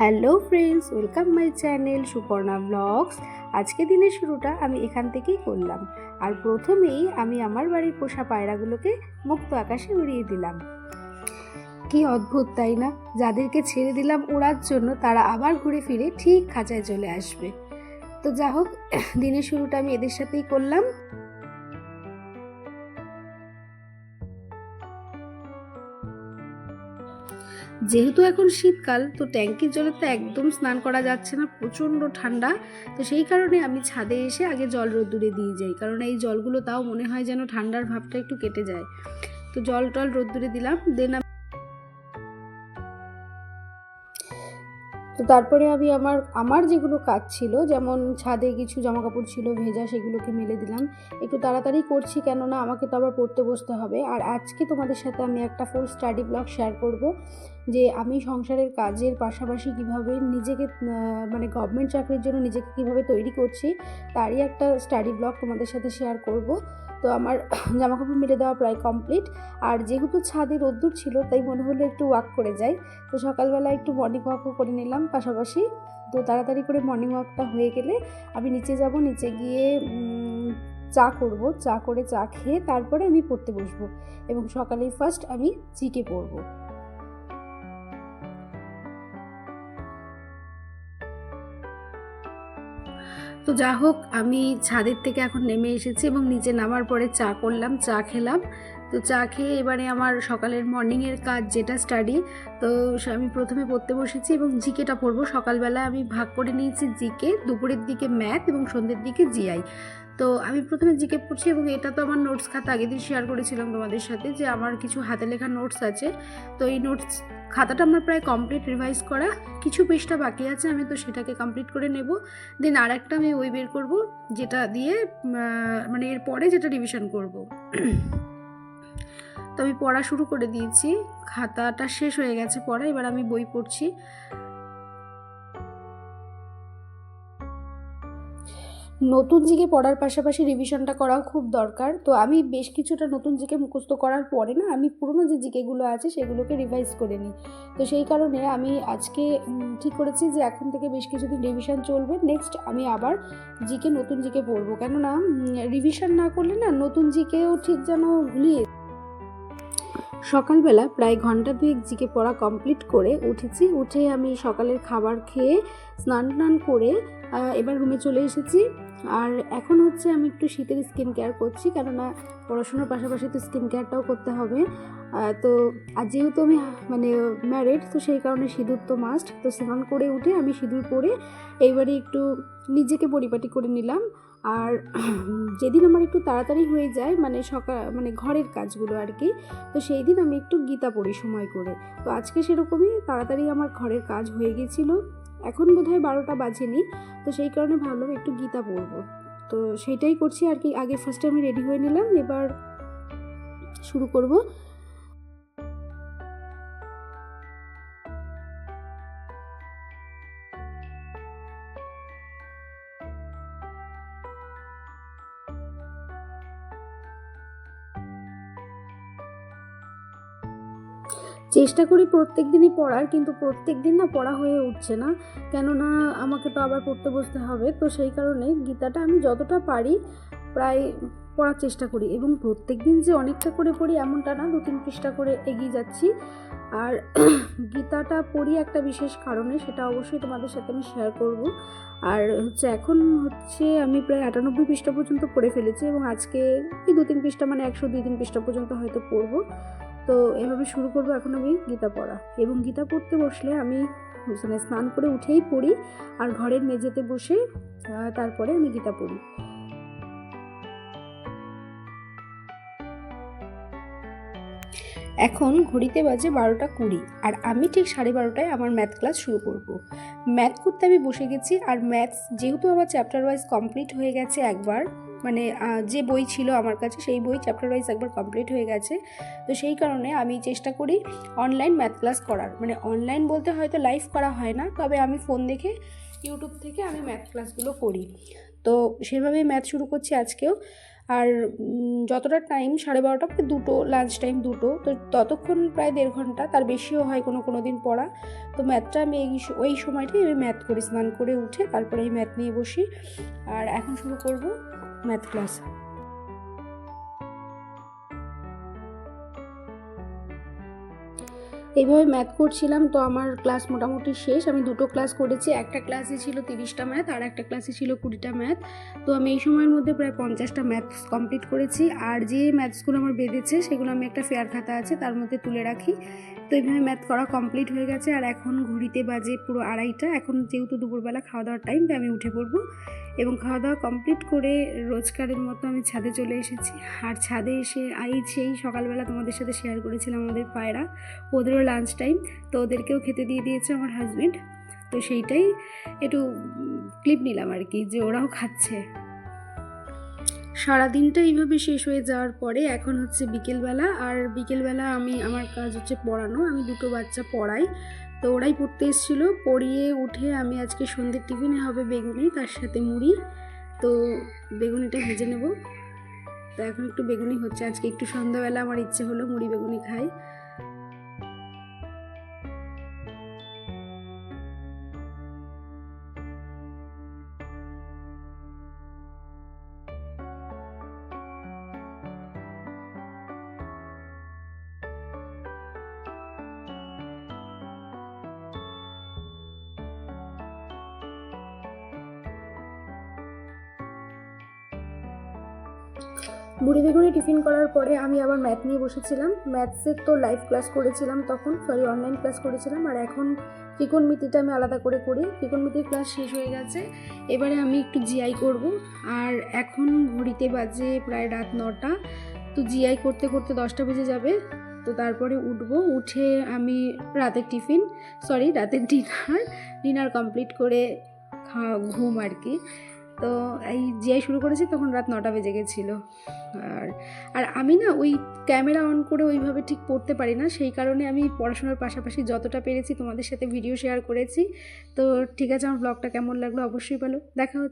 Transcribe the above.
Hello friends, welcome my channel Suparna blogs. আজকে দিনের শুরুটা আমি এখান থেকেই করলাম। আর প্রথমেই আমি আমার বাড়ির পোষা পায়রাগুলোকে মুক্ত আকাশে উড়িয়ে দিলাম। কি অদ্ভুত তাই না? যাদেরকে ছেড়ে দিলাম ওড়ার জন্য তারা আবার ঘুরে ফিরে ঠিক খাঁচায় চলে আসবে। তো যা হোক, দিনের শুরুটা আমি এদের সাথেই করলাম। যেহেতু এখন শীতকাল, তো ট্যাঙ্কির জলে তো একদম স্নান করা যাচ্ছে না, প্রচণ্ড ঠান্ডা। তো সেই কারণে আমি ছাদে এসে আগে জল রোদ্দুরে দিয়ে যাই, কারণ এই জলগুলো তাও মনে হয় যেন ঠান্ডার ভাবটা একটু কেটে যায়। তো জল টল রোদ্দুরে দিলাম, দেন তো তারপরে আমি আমার যেগুলো কাজ ছিল, যেমন ছাদে কিছু জামাকাপড় ছিল ভেজা, সেগুলোকে মেলে দিলাম। একটু তাড়াতাড়ি করছি, কেননা আমাকে তো আবার পড়তে বসতে হবে। আর আজকে তোমাদের সাথে আমি একটা ফুল স্টাডি ব্লগ শেয়ার করব, যে আমি সংসারের কাজের পাশাপাশি কিভাবে নিজেকে মানে গভর্নমেন্ট চাকরির জন্য নিজেকে কিভাবে তৈরি করছি, তারই একটা স্টাডি ব্লগ তোমাদের সাথে শেয়ার করব। তো আমার জামাকাপড় মেলে দেওয়া প্রায় কমপ্লিট। আর যেহেতু ছাদে রোদ্দুর ছিল, তাই মনে হলো একটু ওয়াক করে যাই। তো সকালবেলা একটু মর্নিং ওয়াকও করে নিলাম পাশাপাশি। তো তাড়াতাড়ি করে মর্নিং ওয়াকটা হয়ে গেলে আমি নিচে যাব, নিচে গিয়ে চা করব, চা করে চা খেয়ে তারপরে আমি পড়তে বসবো, এবং সকালেই ফার্স্ট আমি জিকে পড়বো। তো যা হোক, আমি ছাদের থেকে এখন নেমে এসেছি এবং নিচে নামার পরে চা করলাম, চা খেলাম। তো চা খেয়ে এবারে আমার সকালের মর্নিংয়ের কাজ যেটা স্টাডি, তো আমি প্রথমে পড়তে বসেছি এবং জিকেটা পড়বো। সকালবেলা আমি ভাগ করে নিয়েছি জিকে, দুপুরের দিকে ম্যাথ এবং সন্ধ্যের দিকে জিআই। তো আমি প্রথমে জিকে পড়ছি, এবং এটা তো আমার নোটস খাতা আগের দিন শেয়ার করেছিলাম তোমাদের সাথে, যে আমার কিছু হাতে লেখা নোটস আছে। তো এই নোটস খাতাটা আমার প্রায় কমপ্লিট, রিভাইজ করা, কিছু পৃষ্ঠা বাকি আছে, আমি তো সেটাকে কমপ্লিট করে নেব। দেন আর একটা আমি ওই বের করব, যেটা দিয়ে মানে এর পরে যেটা রিভিশন করব। তো আমি পড়া শুরু করে দিয়েছি, খাতাটা শেষ হয়ে গেছে পড়া, এবার আমি বই পড়ছি। নতুন জিকে পড়ার পাশাপাশি রিভিশনটা করাও খুব দরকার। তো আমি বেশ কিছুটা নতুন জিকে মুখস্থ করার পরে না, আমি পুরনো যে জিকেগুলো আছে সেগুলোকে রিভাইজ করে নিই। তো সেই কারণে আমি আজকে ঠিক করেছি যে এখন থেকে বেশ কিছুদিন রিভিশন চলবে, নেক্সট আমি আবার নতুন জিকে পড়বো। কেননা রিভিশন না করলে না নতুন জিকেও ঠিক যেন ভুলিয়ে। সকালবেলা প্রায় ঘন্টা দুয়েক জিকে পড়া কমপ্লিট করে উঠেছি। উঠে আমি সকালের খাবার খেয়ে স্নান টান করে এবার রুমে চলে এসেছি। আর এখন হচ্ছে আমি একটু শীতের স্কিন কেয়ার করছি, কেননা পড়াশোনার পাশাপাশি তো স্কিন কেয়ারটাও করতে হবে। তো আর যেহেতু আমি মানে ম্যারিড, তো সেই কারণে সিঁদুর তো মাস্ট। তো স্নান করে উঠে আমি সিঁদুর পরে এইবারে একটু নিজেকে পরিপাটি করে নিলাম। আর যেদিন আমার একটু তাড়াতাড়ি হয়ে যায়, মানে মানে ঘরের কাজগুলো আর কি, তো সেই দিন আমি একটু গীতা পড়ি সময় করে। তো আজকে সেরকমই তাড়াতাড়ি আমার ঘরের কাজ হয়ে গেছিলো, এখন বোধহয় 12টা বাজেনি। তো সেই কারণে ভাবলাম একটু গীতা পড়বো, তো সেইটাই করছি আর কি। আগে ফার্স্টে আমি রেডি হয়ে নিলাম, এবার শুরু করব। চেষ্টা করি প্রত্যেক দিনই পড়ার, কিন্তু প্রত্যেক দিন না পড়া হয়ে উঠছে না, কেননা আমাকে তো আবার পড়তে বসতে হবে। তো সেই কারণে গীতাটা আমি যতটা পারি প্রায় পড়ার চেষ্টা করি, এবং প্রত্যেক দিন যে অনেকটা করে পড়ি এমনটা না, 2-3 পৃষ্ঠা করে এগিয়ে যাচ্ছি। আর গীতাটা পড়ি একটা বিশেষ কারণে, সেটা অবশ্যই তোমাদের সাথে আমি শেয়ার করব। আর হচ্ছে এখন হচ্ছে আমি প্রায় 98 পৃষ্ঠা পর্যন্ত পড়ে ফেলেছি, এবং আজকে এই 2-3 পৃষ্ঠা মানে 102-3 পৃষ্ঠা পর্যন্ত হয়তো পড়বো। তো এভাবে শুরু করবো এখন আমি গীতা পড়া। এবং গীতা পড়তে বসলে আমি মানে স্নান করে উঠেই পড়ি, আর ঘরের মেঝেতে বসে তারপরে আমি গীতা পড়ি। এখন ঘড়িতে বাজে 12টা 20, আর আমি ঠিক 12:30টায় আমার ম্যাথ ক্লাস শুরু করব। ম্যাথ করতে আমি বসে গেছি। আর ম্যাথস যেহেতু আমার চ্যাপ্টার ওয়াইজ কমপ্লিট হয়ে গেছে একবার, মানে যে বই ছিল আমার কাছে সেই বই চ্যাপ্টার ওয়াইজ একবার কমপ্লিট হয়ে গেছে। তো সেই কারণে আমি চেষ্টা করি অনলাইন ম্যাথ ক্লাস করার, মানে অনলাইন বলতে হয়তো লাইভ করা হয় না, তবে আমি ফোন দেখে ইউটিউব থেকে আমি ম্যাথ ক্লাসগুলো করি। তো সেভাবেই ম্যাথ শুরু করছি আজকেও। আর যতটা টাইম 12:30 থেকে 2টো, লাঞ্চ টাইম 2টো, তো ততক্ষণ প্রায় 1.5 ঘন্টা, তার বেশিও হয় কোনো দিন পড়া। তো ম্যাথটা আমি ওই সময়টাই আমি ম্যাথ করি, স্নান করে উঠে তারপরে এই ম্যাথ নিয়ে বসি। আর এখন শুরু করব ম্যাথ ক্লাস। এইভাবে ম্যাথ করছিলাম, তো আমার ক্লাস মোটামুটি শেষ। আমি 2টো ক্লাস করেছি, একটা ক্লাসে ছিল 30টা ম্যাথ আর একটা ক্লাসে ছিল 20টা ম্যাথ। তো আমি এই সময়ের মধ্যে প্রায় 50টা ম্যাথস কমপ্লিট করেছি। আর যে ম্যাথসগুলো আমার বেঁধেছে সেগুলো আমি একটা ফেয়ার খাতা আছে তার মধ্যে তুলে রাখি। তো এইভাবে ম্যাথ করা কমপ্লিট হয়ে গেছে। আর এখন ঘড়িতে বাজে পুরো 2:30। এখন যেহেতু দুপুরবেলা খাওয়া দাওয়ার টাইম, তাই আমি উঠে পড়বো এবং খাওয়া দাওয়া কমপ্লিট করে রোজকারের মতো আমি ছাদে চলে এসেছি। আর ছাদে এসে সেই সকালবেলা তোমাদের সাথে শেয়ার করেছিলাম আমাদের পায়রা, ওদেরও লাঞ্চ টাইম, তো ওদেরকেও খেতে দিয়ে দিয়েছে আমার হাজব্যান্ড। তো সেইটাই একটু ক্লিপ নিলাম আর কি, যে ওরাও খাচ্ছে। সারাদিনটা এইভাবে শেষ হয়ে যাওয়ার পরে এখন হচ্ছে বিকেলবেলা। আর বিকেলবেলা আমার কাজ হচ্ছে পড়ানো। আমি 2টো বাচ্চা পড়াই, তো ওরাই পড়তে এসেছিলো। পড়িয়ে উঠে আমি আজকে সন্ধ্যের টিফিনে হবে বেগুনি, তার সাথে মুড়ি। তো বেগুনিটা ভেজে নেব। তো এখন একটু বেগুনি হচ্ছে, আজকে একটু সন্ধ্যাবেলা আমার ইচ্ছে হলো মুড়ি বেগুনি খাই। মুড়ি বেগুনি টিফিন করার পরে আমি আবার ম্যাথ নিয়ে বসেছিলাম। ম্যাথসের তো লাইভ ক্লাস করেছিলাম তখন, অনলাইন ক্লাস করেছিলাম। আর এখন ত্রিকোণমিতিটা আমি আলাদা করে করি। ত্রিকোণমিতির ক্লাস শেষ হয়ে গেছে, এবারে আমি একটু জিআই করব। আর এখন ঘড়িতে বাজে প্রায় রাত 9টা। তো জিআই করতে করতে 10টা বেজে যাবে। তো তারপরে উঠে আমি রাতের ডিনার কমপ্লিট করে ঘুম আর কি। তো এই জিআই শুরু করেছি তখন রাত 9টা বেজে গেছিলো। আর আমি না ওই ক্যামেরা অন করে ওইভাবে ঠিক পড়তে পারি না, সেই কারণে আমি পড়াশোনার পাশাপাশি যতটা পেরেছি তোমাদের সাথে ভিডিও শেয়ার করেছি। তো ঠিক আছে, আমার ব্লগটা কেমন লাগলো অবশ্যই বলো। দেখা হচ্ছে।